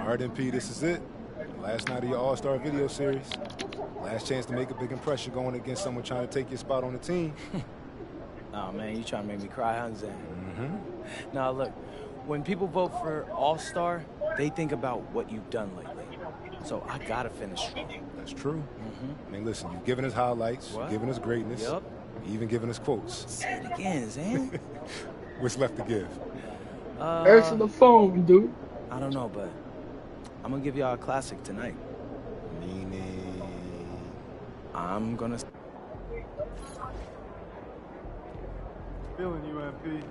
All right, MP, this is it. Last night of your All-Star video series. Last chance to make a big impression going against someone trying to take your spot on the team. Oh, man, you trying to make me cry, huh, Zay? Now, look, when people vote for All-Star, they think about what you've done lately. So I got to finish strong. That's true. I mean, listen, you've given us highlights, you've given us greatness, Yup. even given us quotes. Say it again, Zay. What's left to give? Answer the phone, dude. I don't know, but I'm going to give y'all a classic tonight. Meaning? I'm going to... Feeling you, MP.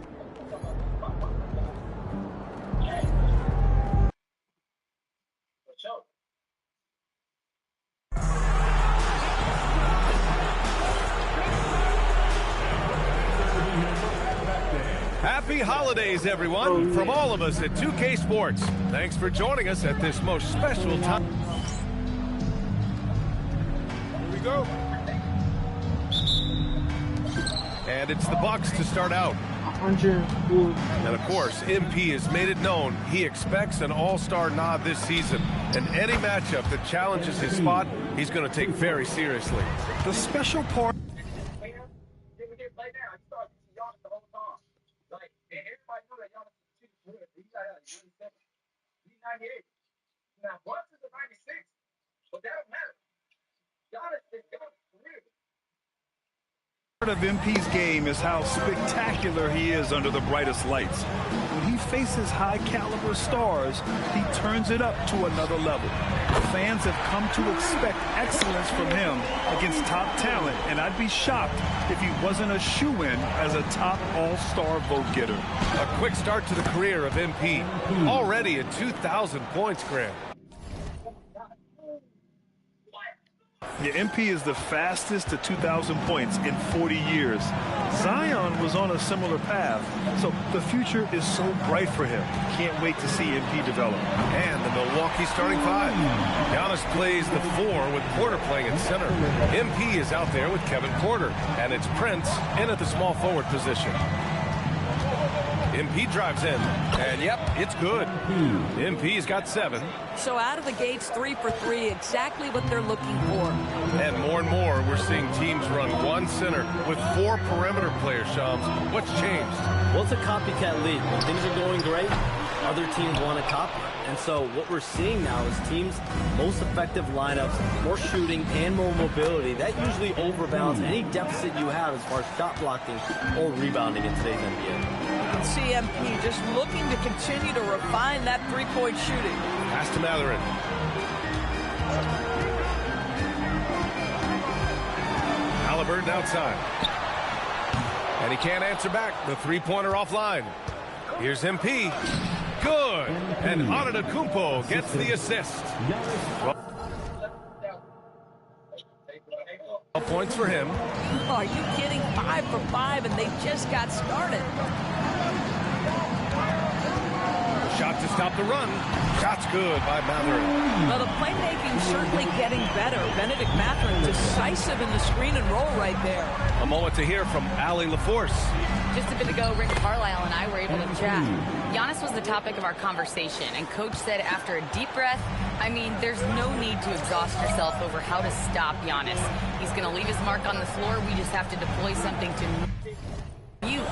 Happy holidays, everyone, from all of us at 2K Sports. Thanks for joining us at this most special time. Here we go. And it's the Bucks to start out. 100. And of course, MP has made it known he expects an all-star nod this season. And any matchup that challenges his spot, he's going to take very seriously. The special part... Now, once is a 96, but that don't matter. Giannis is Giannis for real. Part of MP's game is how spectacular he is under the brightest lights. When he faces high-caliber stars, he turns it up to another level. Fans have come to expect excellence from him against top talent, and I'd be shocked if he wasn't a shoo-in as a top all-star vote getter. A quick start to the career of MP. Already at 2,000 points, Grant. Yeah, MP is the fastest to 2,000 points in 40 years. Zion was on a similar path, so the future is so bright for him. Can't wait to see MP develop. And the Milwaukee starting five. Giannis plays the four with Porter playing at center. MP is out there with Kevin Porter. And it's Prince in at the small forward position. MP drives in, and yep, it's good. MP's got 7. So out of the gates, 3 for 3, exactly what they're looking for. And more, we're seeing teams run one center with 4 perimeter players, Shams. What's changed? Well, it's a copycat league. When things are going great, other teams want to copy. And so what we're seeing now is teams' most effective lineups, more shooting and more mobility. That usually overbalances any deficit you have as far as shot blocking or rebounding in today's NBA. CMP just looking to continue to refine that three-point shooting. Pass to Mathurin. Halliburton outside. And he can't answer back. The three-pointer offline. Here's MP. Good. And Antetokounmpo gets the assist. 12 points for him. Are you kidding? 5 for 5, and they just got started. Shot to stop the run. Shot's good by Mathurin. Well, the playmaking certainly getting better. Benedict Mathurin decisive in the screen and roll right there. A moment to hear from Allie LaForce. Just a bit ago, Rick Carlisle and I were able to chat. Giannis was the topic of our conversation, and Coach said after a deep breath, I mean, there's no need to exhaust yourself over how to stop Giannis. He's going to leave his mark on the floor. We just have to deploy something to mute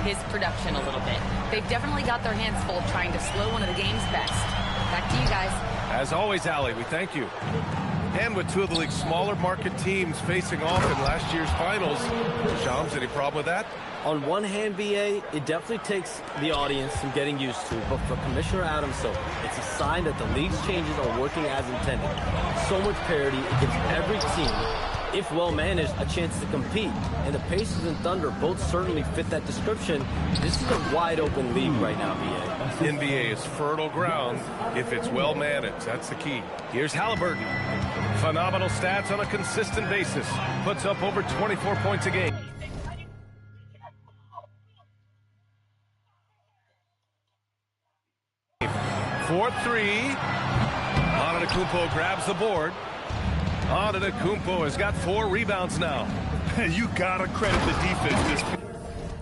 his production a little bit. They've definitely got their hands full trying to slow one of the game's best. Back to you guys. As always, Allie, we thank you. And with 2 of the league's smaller market teams facing off in last year's finals, Shams, any problem with that? On one hand, BA, it definitely takes the audience some getting used to, but for Commissioner Adams, so it's a sign that the league's changes are working as intended. So much parity, it gives every team, if well managed, a chance to compete. And the Pacers and Thunder both certainly fit that description. This is a wide open league right now, BA. NBA is fertile ground if it's well managed. That's the key. Here's Halliburton. Phenomenal stats on a consistent basis. Puts up over 24 points a game. For 3. Antetokounmpo grabs the board. Antetokounmpo has got 4 rebounds now. You gotta credit the defense.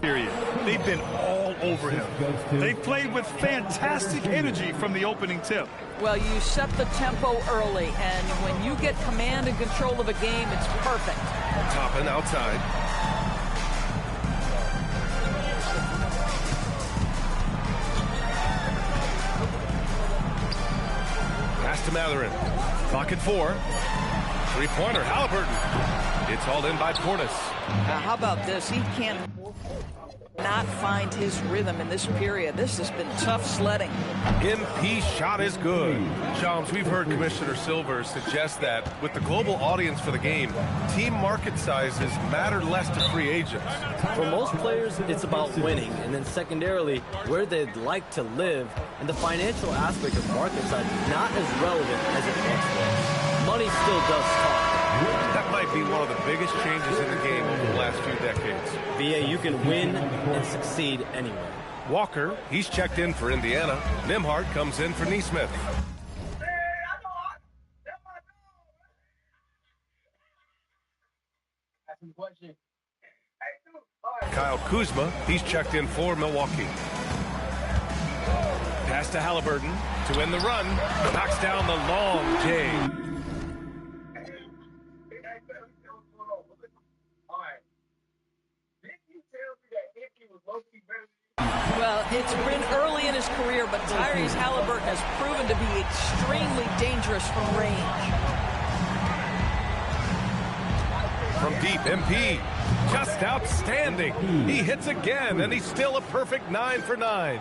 period. They've been all over him. They played with fantastic energy from the opening tip. Well, you set the tempo early, and when you get command and control of a game, it's perfect. Toppin outside. Pass to Mathurin. Clock at 4. Three-pointer, Halliburton. It's hauled in by Portis. How about this? He can't not find his rhythm in this period. This has been tough sledding. MP's shot is good. Shams, we've heard Commissioner Silver suggest that with the global audience for the game, team market sizes matter less to free agents. For most players, it's about winning, and then secondarily, where they'd like to live, and the financial aspect of market size is not as relevant as it once was. Money still does talk. That might be one of the biggest changes in the game over the last few decades. VA, you can win and succeed anywhere. Walker, he's checked in for Indiana. Nembhard comes in for Nesmith. Kyle Kuzma, he's checked in for Milwaukee. Pass to Halliburton to win the run. Knocks down the long J. Well, it's been early in his career, but Tyrese Halliburton has proven to be extremely dangerous from range. From deep, MP, just outstanding. He hits again, and he's still a perfect 9 for 9.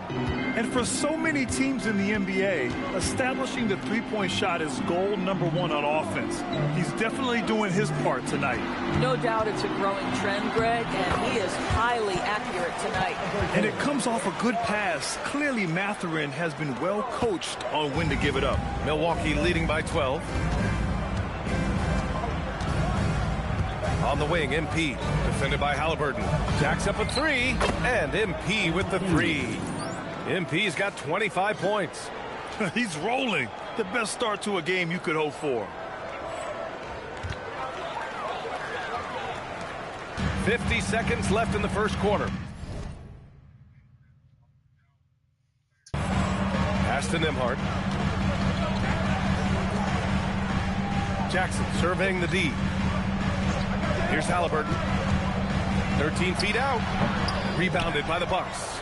And for so many teams in the NBA, establishing the three-point shot is goal number 1 on offense. He's definitely doing his part tonight. No doubt it's a growing trend, Greg, and he is highly accurate tonight. And it comes off a good pass. Clearly, Mathurin has been well coached on when to give it up. Milwaukee leading by 12. On the wing, MP, defended by Halliburton. Jacks up a 3, and MP with the 3. MP's got 25 points. He's rolling. The best start to a game you could hope for. 50 seconds left in the first quarter. Pass to Nembhard. Jackson surveying the D. Here's Halliburton. 13 feet out. Rebounded by the Bucks.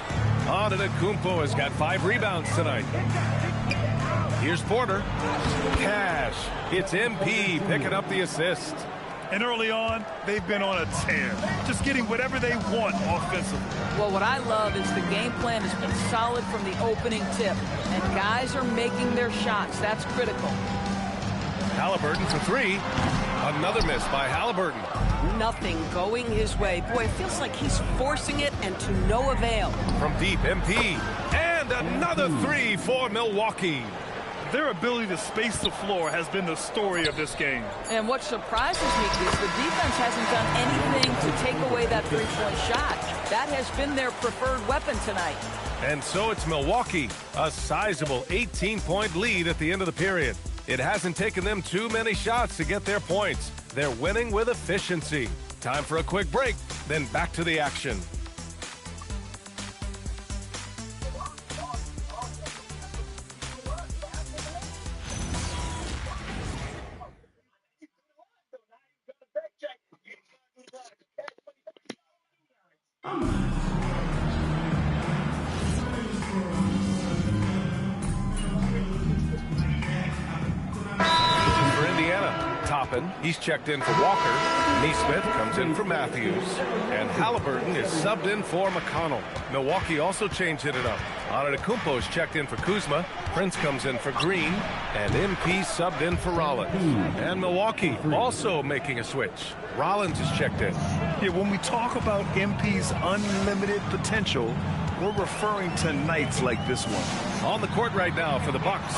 Antetokounmpo has got 5 rebounds tonight. Here's Porter. Cash. It's MP picking up the assist. And early on, they've been on a tear. Just getting whatever they want offensively. Well, what I love is the game plan has been solid from the opening tip. And guys are making their shots. That's critical. Halliburton for 3. Another miss by Halliburton. Nothing going his way. Boy, it feels like he's forcing it and to no avail. From deep, MP. And another 3 for Milwaukee. Their ability to space the floor has been the story of this game. And what surprises me is the defense hasn't done anything to take away that three-point shot. That has been their preferred weapon tonight. And so it's Milwaukee, a sizable 18-point lead at the end of the period. It hasn't taken them too many shots to get their points. They're winning with efficiency. Time for a quick break, then back to the action. He's checked in for Walker. Nesmith comes in for Matthews. And Halliburton is subbed in for McConnell. Milwaukee also changed it up. Antetokounmpo is checked in for Kuzma. Prince comes in for Green. And MP subbed in for Rollins. And Milwaukee also making a switch. Rollins is checked in. Yeah, when we talk about MP's unlimited potential, we're referring to nights like this one. On the court right now for the Bucks.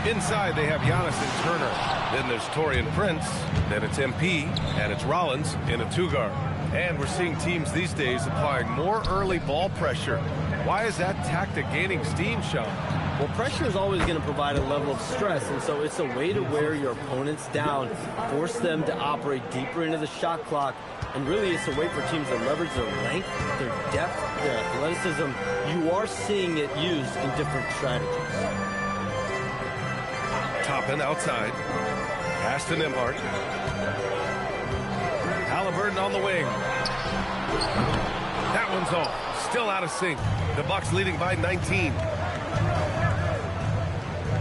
Inside, they have Giannis and Turner. Then there's Taurean Prince. Then it's MP, and it's Rollins in a two-guard. And we're seeing teams these days applying more early ball pressure. Why is that tactic gaining steam, Sean? Well, pressure is always going to provide a level of stress, and so it's a way to wear your opponents down, force them to operate deeper into the shot clock, and really it's a way for teams to leverage their length, their depth, their athleticism. You are seeing it used in different strategies. Toppin outside. Pass to Nembhard. Halliburton on the wing. That one's off. Still out of sync. The Bucks leading by 19.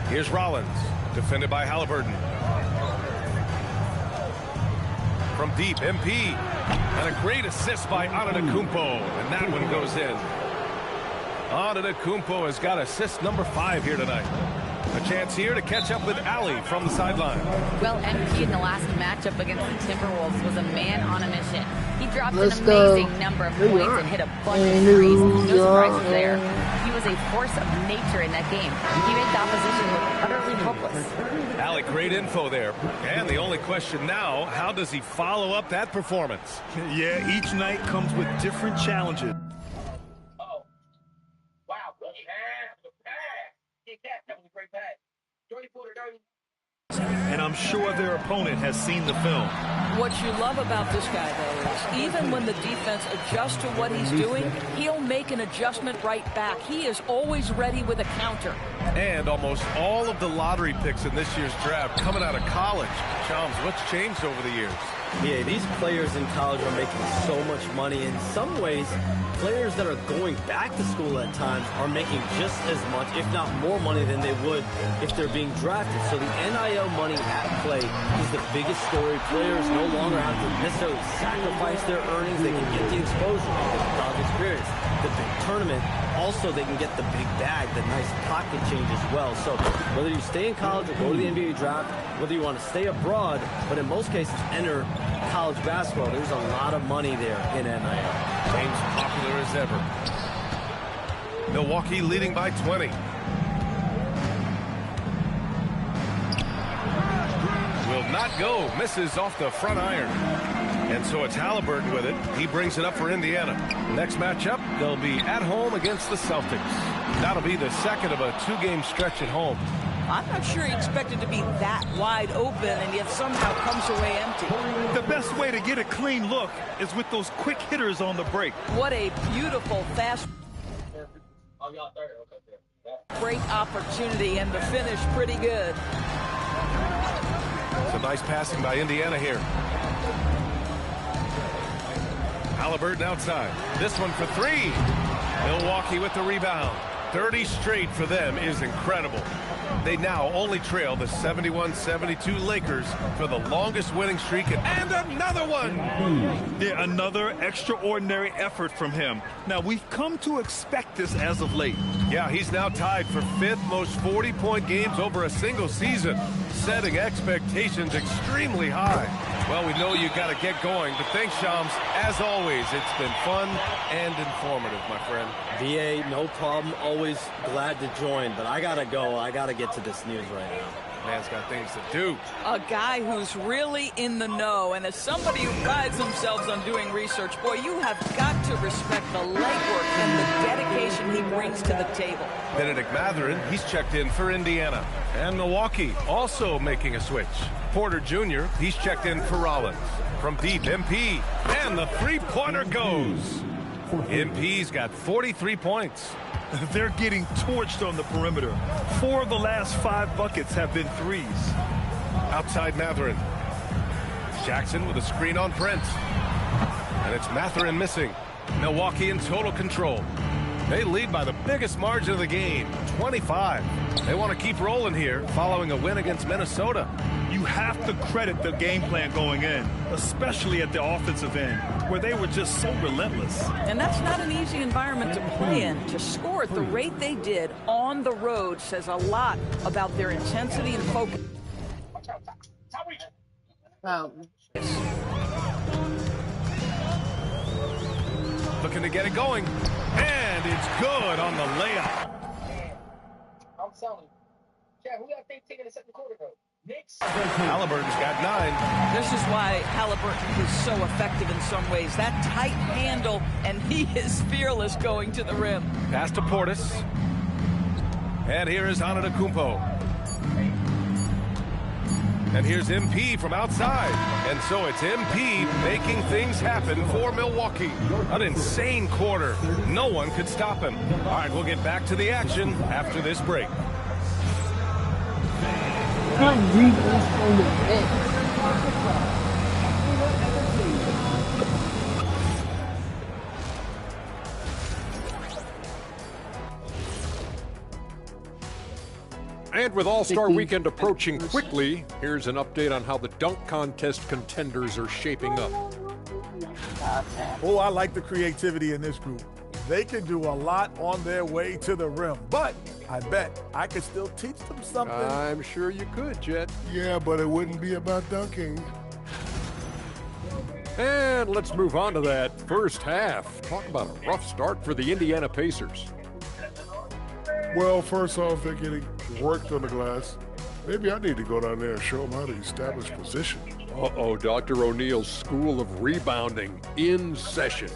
Here's Rollins, defended by Halliburton. From deep, MP. And a great assist by Antetokounmpo. And that one goes in. Antetokounmpo has got assist number 5 here tonight. A chance here to catch up with Ali from the sideline. Well, MP in the last matchup against the Timberwolves was a man on a mission. He dropped an amazing number of points and hit a bunch of threes. No surprises there. He was a force of nature in that game. He made the opposition look utterly helpless. Ali, great info there. And the only question now, how does he follow up that performance? Yeah, each night comes with different challenges. Oh. Wow. Good pass. Good pass. Get that. That was a great pass. Dirty Porter, dirty. And I'm sure their opponent has seen the film. What you love about this guy, though, is even when the defense adjusts to what he's doing, he'll make an adjustment right back. He is always ready with a counter. And almost all of the lottery picks in this year's draft coming out of college. Shams, what's changed over the years? Yeah, these players in college are making so much money. In some ways, players that are going back to school at times are making just as much, if not more money than they would if they're being drafted. So the NIL money at play is the biggest story. Players no longer have to necessarily sacrifice their earnings. They can get the exposure, get the college experience, the big tournament. Also, they can get the big bag, the nice pocket change as well. So whether you stay in college or go to the NBA draft, whether you want to stay abroad, but in most cases enter college basketball, there's a lot of money there in NIL. Game's popular as ever. Milwaukee leading by 20. Will not go. Misses off the front iron. And so it's Halliburton with it. He brings it up for Indiana. Next matchup, they'll be at home against the Celtics. That'll be the second of a 2-game stretch at home. I'm not sure he expected to be that wide open and yet somehow comes away empty. The best way to get a clean look is with those quick hitters on the break. What a beautiful fast break opportunity, and the finish pretty good. Some nice passing by Indiana here. Halliburton outside. This one for 3. Milwaukee with the rebound. 30 straight for them is incredible. They now only trail the 71-72 Lakers for the longest winning streak, and another one! Yeah, another extraordinary effort from him. Now, we've come to expect this as of late. Yeah, he's now tied for 5th most 40-point games over a single season, setting expectations extremely high. Well, we know you got to get going, but thanks, Shams. As always, it's been fun and informative, my friend. VA, no problem. Always glad to join, but I got to go. I got to get to this news right now. Man's got things to do. A guy who's really in the know, and as somebody who prides themselves on doing research, boy, you have got to respect the legwork and the dedication he brings to the table. Bennedict Mathurin, he's checked in for Indiana. And Milwaukee also making a switch. Porter Jr., he's checked in for Rollins. From deep, MP, and the three-pointer goes. MP's got 43 points. They're getting torched on the perimeter. 4 of the last 5 buckets have been threes. Outside Mathurin. Jackson with a screen on Prince. And it's Mathurin missing. Milwaukee in total control. They lead by the biggest margin of the game, 25. They want to keep rolling here following a win against Minnesota. You have to credit the game plan going in, especially at the offensive end, where they were just so relentless. And that's not an easy environment to play in. To score at the rate they did on the road says a lot about their intensity and focus. Looking to get it going. And it's good on the layup. I'm telling you. Chad, who got things taking the second quarter, though? Knicks? Halliburton's got 9. This is why Halliburton is so effective in some ways. That tight handle, and he is fearless going to the rim. Pass to Portis. And here is Antetokounmpo. And here's MP from outside. And so it's MP making things happen for Milwaukee. An insane quarter. No one could stop him. All right, we'll get back to the action after this break. Can't read this from the bench. And with All-Star Weekend approaching quickly, here's an update on how the dunk contest contenders are shaping up. Oh, I like the creativity in this group. They can do a lot on their way to the rim, but I bet I could still teach them something. I'm sure you could, Jet. Yeah, but it wouldn't be about dunking. And let's move on to that first half. Talk about a rough start for the Indiana Pacers. Well, first off, they're getting worked on the glass. Maybe I need to go down there and show them how to establish position. Uh-oh, Dr. O'Neill's School of Rebounding in session.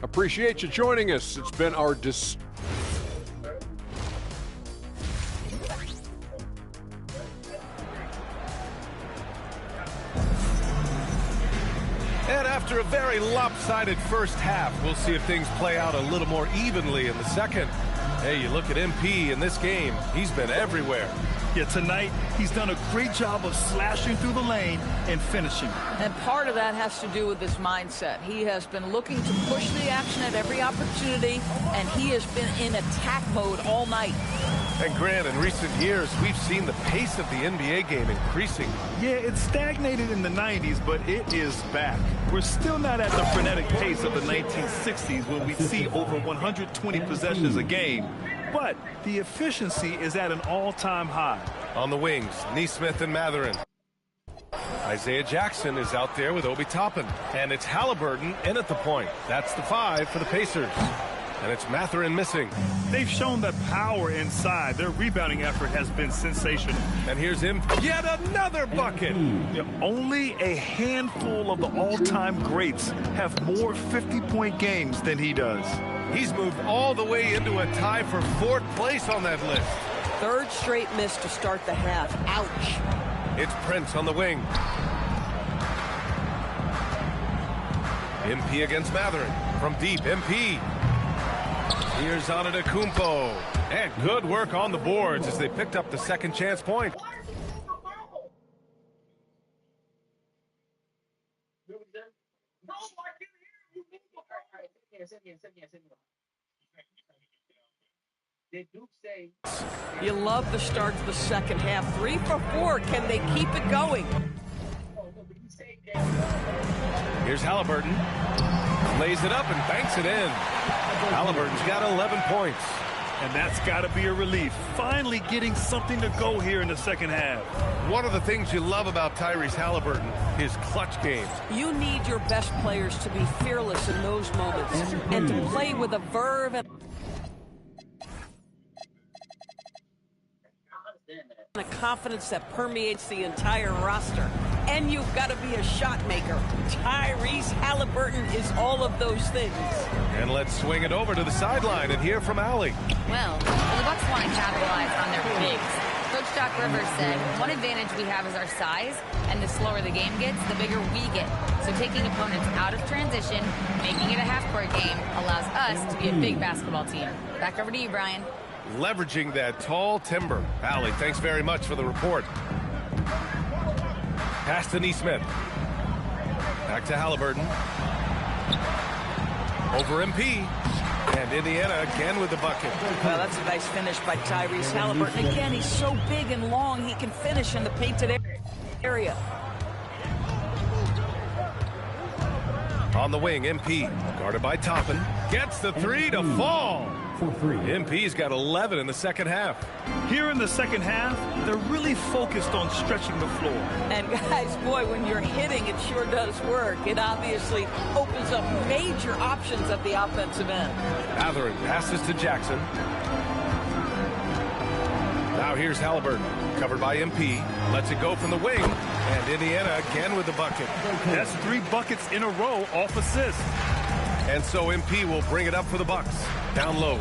Appreciate you joining us. It's been our And after a very lopsided first half, we'll see if things play out a little more evenly in the second. Hey, you look at MP in this game, he's been everywhere. Yeah, tonight he's done a great job of slashing through the lane and finishing. And part of that has to do with his mindset. He has been looking to push the action at every opportunity, and he has been in attack mode all night. And Grant, in recent years, we've seen the pace of the NBA game increasing. Yeah, it stagnated in the 90s, but it is back. We're still not at the frenetic pace of the 1960s when we see over 120 possessions a game. But the efficiency is at an all-time high. On the wings, Nesmith and Mathurin. Isaiah Jackson is out there with Obi Toppin. And it's Halliburton in at the point. That's the 5 for the Pacers. And it's Mathurin missing. They've shown that power inside. Their rebounding effort has been sensational. And here's him. Yet another bucket. Yeah, only a handful of the all-time greats have more 50-point games than he does. He's moved all the way into a tie for 4th place on that list. Third straight miss to start the half. Ouch. It's Prince on the wing. MP against Mathurin. From deep, MP. Here's Antetokounmpo. And good work on the boards as they picked up the second chance point. You love the start to the second half. 3 for 4. Can they keep it going? Here's Halliburton. Lays it up and banks it in. Halliburton's got 11 points. And that's got to be a relief. Finally getting something to go here in the second half. One of the things you love about Tyrese Halliburton, his clutch game. You need your best players to be fearless in those moments and to play with a verve and a confidence that permeates the entire roster. And you've got to be a shot maker. Tyrese Halliburton is all of those things. And let's swing it over to the sideline and hear from Allie. Well, the Bucks want to capitalize on their bigs. Coach Doc Rivers said, one advantage we have is our size, and the slower the game gets, the bigger we get. So taking opponents out of transition, making it a half-court game, allows us to be a big basketball team. Back over to you, Brian. Leveraging that tall timber. Allie, thanks very much for the report. Pass to Nesmith. Back to Halliburton. Over MP. And Indiana again with the bucket. Well, that's a nice finish by Tyrese Halliburton. Again, he's so big and long, he can finish in the painted area. On the wing, MP. Guarded by Toppin. Gets the 3 to fall. MP's got 11 in the second half. Here in the second half, they're really focused on stretching the floor. And guys, boy, when you're hitting, it sure does work. It obviously opens up major options at the offensive end. Mathurin passes to Jackson. Now here's Halliburton, covered by MP. Lets it go from the wing. And Indiana again with the bucket. That's 3 buckets in a row off assists. And so MP will bring it up for the Bucks. Down low.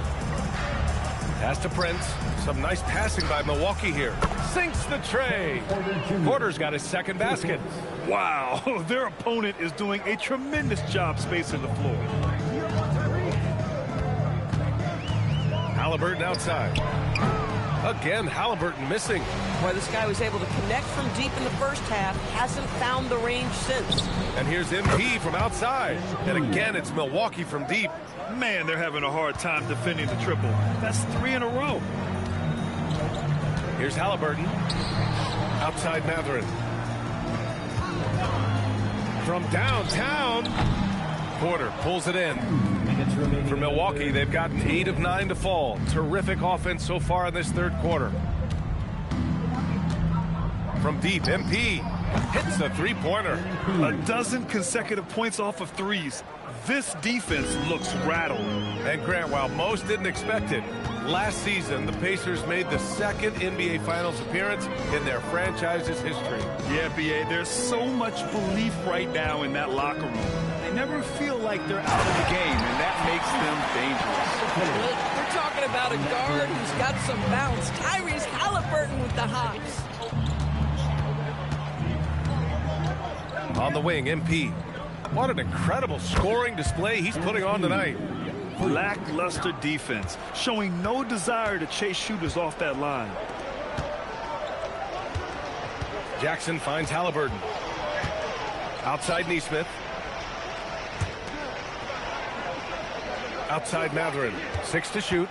Pass to Prince. Some nice passing by Milwaukee here. Sinks the tray. Porter's got his second basket. Wow, their opponent is doing a tremendous job spacing the floor. Halliburton outside. Again, Halliburton missing. Boy, this guy was able to connect from deep in the first half. Hasn't found the range since. And here's MP from outside. And again, it's Milwaukee from deep. Man, they're having a hard time defending the triple. That's 3 in a row. Here's Halliburton. Outside Mathurin. From downtown. Porter pulls it in. For Milwaukee, they've gotten 8 of 9 to fall. Terrific offense so far in this third quarter. From deep, MP hits the three-pointer. A dozen consecutive points off of threes. This defense looks rattled. And Grant, while most didn't expect it, last season the Pacers made the second NBA Finals appearance in their franchise's history. Yeah, B.A., there's so much belief right now in that locker room. They never feel like they're out of the game, and that makes them dangerous. We're talking about a guard who's got some bounce. Tyrese Halliburton with the hops. On the wing, MP. What an incredible scoring display he's putting on tonight. Lackluster defense, showing no desire to chase shooters off that line. Jackson finds Halliburton. Outside Nesmith. Outside Mathurin. 6 to shoot.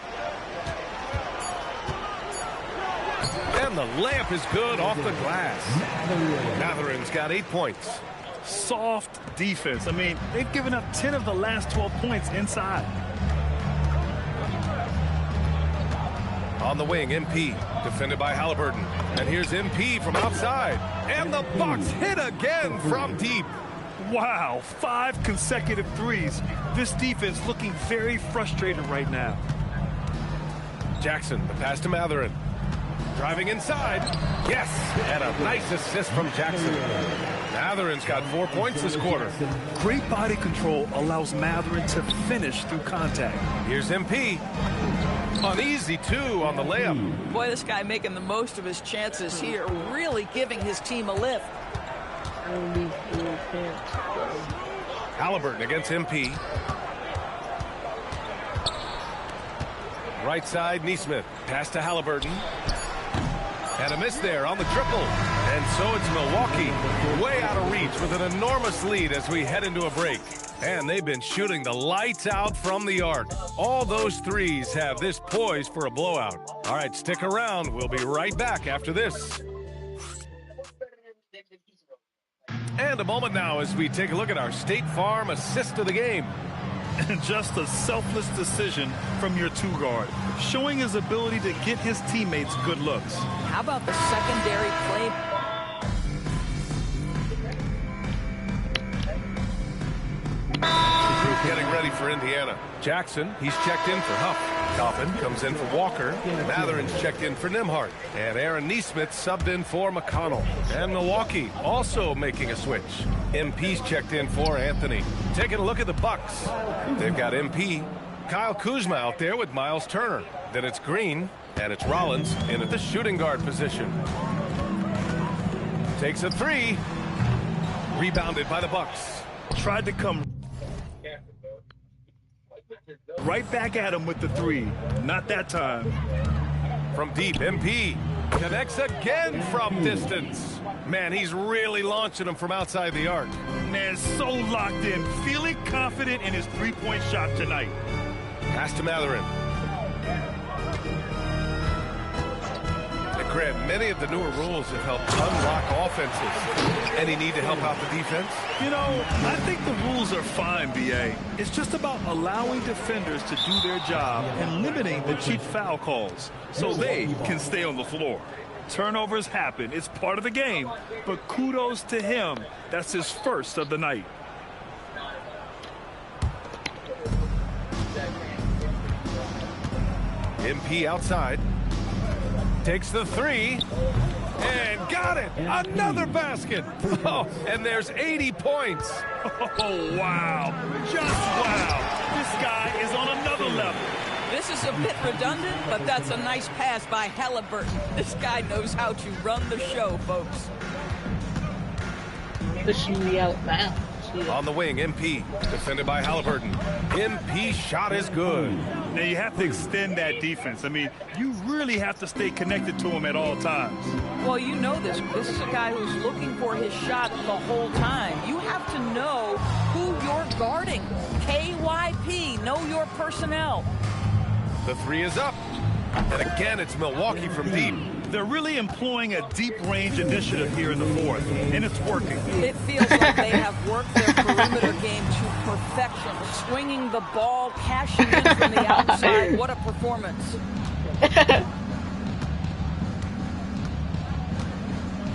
And the layup is good off the glass. Mathurin's got 8 points. Soft defense. I mean, they've given up 10 of the last 12 points inside. On the wing, MP, defended by Halliburton. And here's MP from outside. And the Bucks hit again from deep. Wow, 5 consecutive threes. This defense looking very frustrated right now. Jackson, the pass to Mathurin. Driving inside. Yes, and a nice assist from Jackson. Mathurin's got 4 points this quarter. Great body control allows Mathurin to finish through contact. Here's MP. An easy 2 on the layup. Boy, this guy making the most of his chances here, really giving his team a lift. Halliburton against MP. Right side, Nesmith. Pass to Halliburton. And a miss there on the triple. And so it's Milwaukee way out of reach with an enormous lead as we head into a break. And they've been shooting the lights out from the arc. All those threes have this poised for a blowout. All right, stick around. We'll be right back after this. And a moment now as we take a look at our State Farm assist of the game. Just a selfless decision from your 2-guard, showing his ability to get his teammates good looks. How about the secondary play? Getting ready for Indiana. Jackson, he's checked in for Huff. Coffin comes in for Walker. Mathurin's checked in for Nembhard. And Aaron Nesmith subbed in for McConnell. And Milwaukee also making a switch. MP's checked in for Anthony. Taking a look at the Bucks. They've got MP. Kyle Kuzma out there with Miles Turner. Then it's Green. And it's Rollins in at the shooting guard position. Takes a 3. Rebounded by the Bucks. Tried to come right back at him with the 3. Not that time. From deep, MP connects again from distance. Man, he's really launching them from outside the arc. Man, so locked in, feeling confident in his 3-point shot tonight. Pass to Mathurin. Grant, many of the newer rules have helped unlock offenses. Any need to help out the defense? You know, I think the rules are fine, B.A. It's just about allowing defenders to do their job and limiting the cheap foul calls so they can stay on the floor. Turnovers happen. It's part of the game. But kudos to him. That's his first of the night. MP outside. Takes the 3. And got it. Another basket. Oh, and there's 80 points. Oh, wow. Just wow. This guy is on another level. This is a bit redundant, but that's a nice pass by Halliburton. This guy knows how to run the show, folks. Pushing me out now. On the wing, MP, defended by Halliburton. MP's shot is good. Now you have to extend that defense. I mean, you really have to stay connected to him at all times. Well, you know this. This is a guy who's looking for his shot the whole time. You have to know who you're guarding. KYP, know your personnel. The three is up. And again, it's Milwaukee from deep. They're really employing a deep-range initiative here in the fourth, and it's working. It feels like they have worked their perimeter game to perfection. Swinging the ball, cashing in from the outside. What a performance.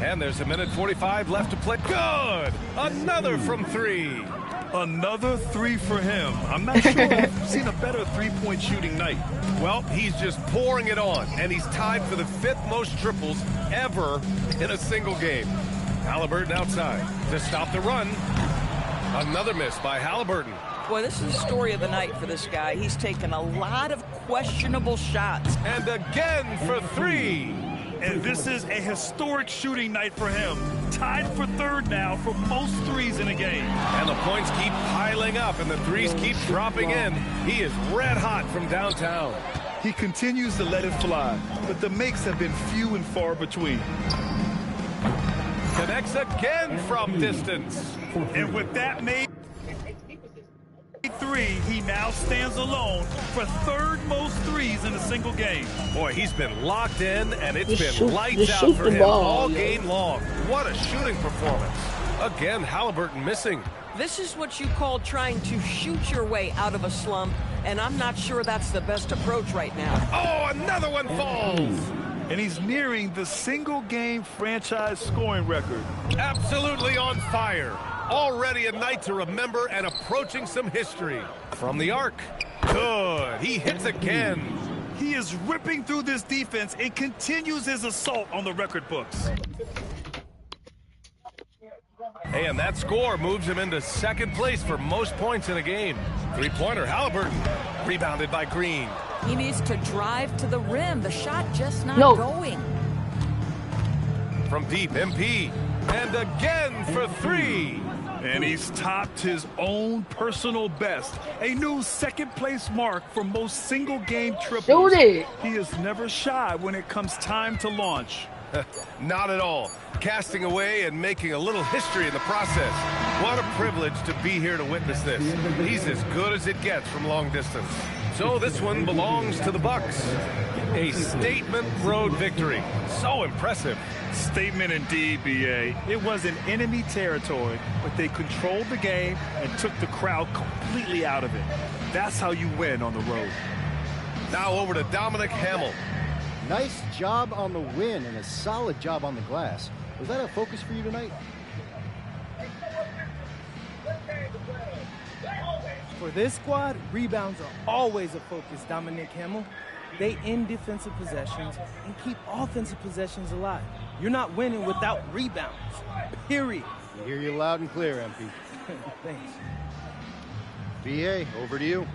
And there's a minute 45 left to play. Good! Another from three. Another three for him. I'm not sure I've seen a better three-point shooting night. Well, he's just pouring it on, and he's tied for the 5th most triples ever in a single game. Halliburton outside to stop the run. Another miss by Halliburton. Boy, this is the story of the night for this guy. He's taken a lot of questionable shots. And again for three. And this is a historic shooting night for him. Tied for third now for most threes in a game. And the points keep piling up and the threes keep dropping in. He is red hot from downtown. He continues to let it fly, but the makes have been few and far between. Connects again from distance. And with that made three, he now stands alone for third most threes in a single game. Boy, he's been locked in, and it's been lights out for him all game long. What a shooting performance. Again, Halliburton missing. This is what you call trying to shoot your way out of a slump, and I'm not sure that's the best approach right now. Oh, another one falls. And he's nearing the single-game franchise scoring record. Absolutely on fire. Already a night to remember and approaching some history. From the arc. Good. He hits again. He is ripping through this defense and continues his assault on the record books. Hey, and that score moves him into second place for most points in a game. Three-pointer, Halliburton. Rebounded by Green. He needs to drive to the rim. The shot just not going. From deep, MP. And again for three. And he's topped his own personal best. A new second-place mark for most single-game triples. Shoot it. He is never shy when it comes time to launch. Not at all. Casting away and making a little history in the process. What a privilege to be here to witness this. He's as good as it gets from long distance. So this one belongs to the Bucks. A statement road victory. So impressive. Statement indeed, B.A. It was in enemy territory, but they controlled the game and took the crowd completely out of it. That's how you win on the road. Now over to Dominic Hamel. Nice job on the win and a solid job on the glass. Was that a focus for you tonight? For this squad, rebounds are always a focus, Dominic Hamel. They end defensive possessions and keep offensive possessions alive. You're not winning without rebounds, period. We hear you loud and clear, MP. Thanks. B.A., over to you.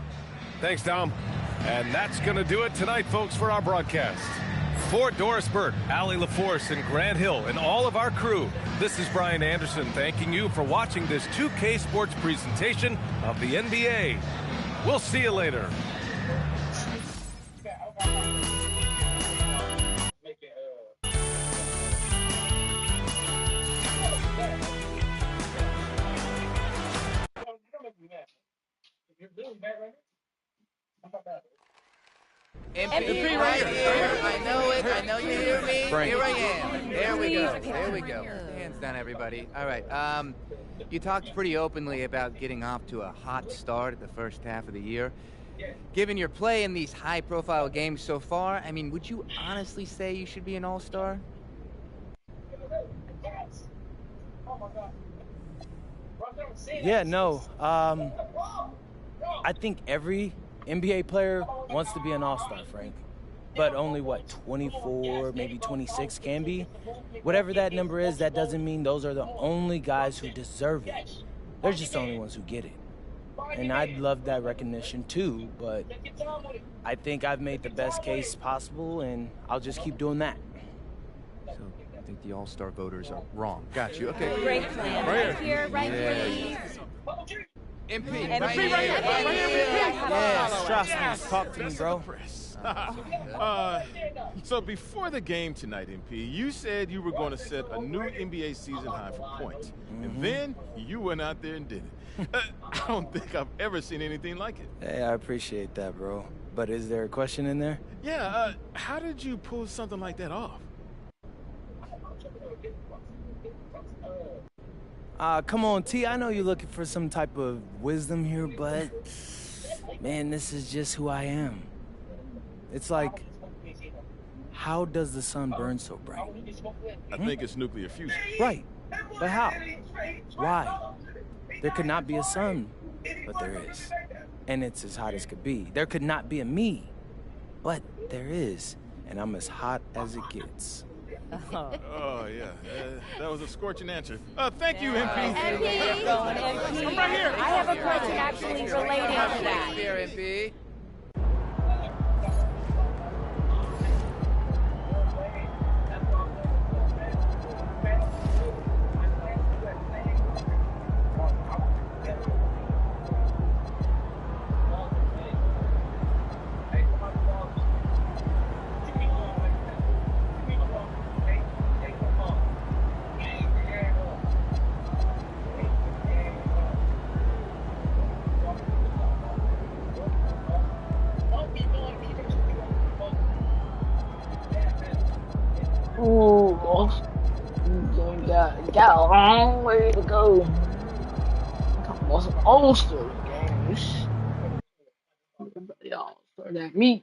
Thanks, Dom. And that's going to do it tonight, folks, for our broadcast. For Doris Burke, Allie LaForce, and Grant Hill, and all of our crew, this is Brian Anderson thanking you for watching this 2K Sports presentation of the NBA. We'll see you later. MP right here. I know it. I know you hear me. Here I am. There we go. There we go. Hands down, everybody. All right. You talked pretty openly about getting off to a hot start at the first half of the year. Given your play in these high-profile games so far, I mean, would you honestly say you should be an all-star? Yeah, no. I think every NBA player wants to be an all-star, Frank. But only, 24, maybe 26 can be? Whatever that number is, that doesn't mean those are the only guys who deserve it. They're just the only ones who get it. and I'd love that recognition too, but I think I've made the best case possible, and I'll just keep doing that. So I think the All-Star voters are wrong. Got you. Okay. Great plan. Right here, right please. MP. Right here. Yes, trust me. Talk to me, bro. So before the game tonight, MP, you said you were going to set a new NBA season high for points. And then you went out there and did it. I don't think I've ever seen anything like it. Hey, I appreciate that, bro. But is there a question in there? Yeah, how did you pull something like that off? Come on, T. I know you're looking for some type of wisdom here, but man, this is just who I am. It's like, how does the sun burn so bright? I think it's nuclear fusion. Right. But how? Why? There could not be a sun, but there is. And it's as hot as could be. There could not be a me, but there is. And I'm as hot as it gets. Oh, yeah. That was a scorching answer. Thank you, MP. MP. Come right here. I have a question actually relating to that. Here, MP. Ooh, got a long way to go. Talking about some All-Star games. Everybody all start that meat.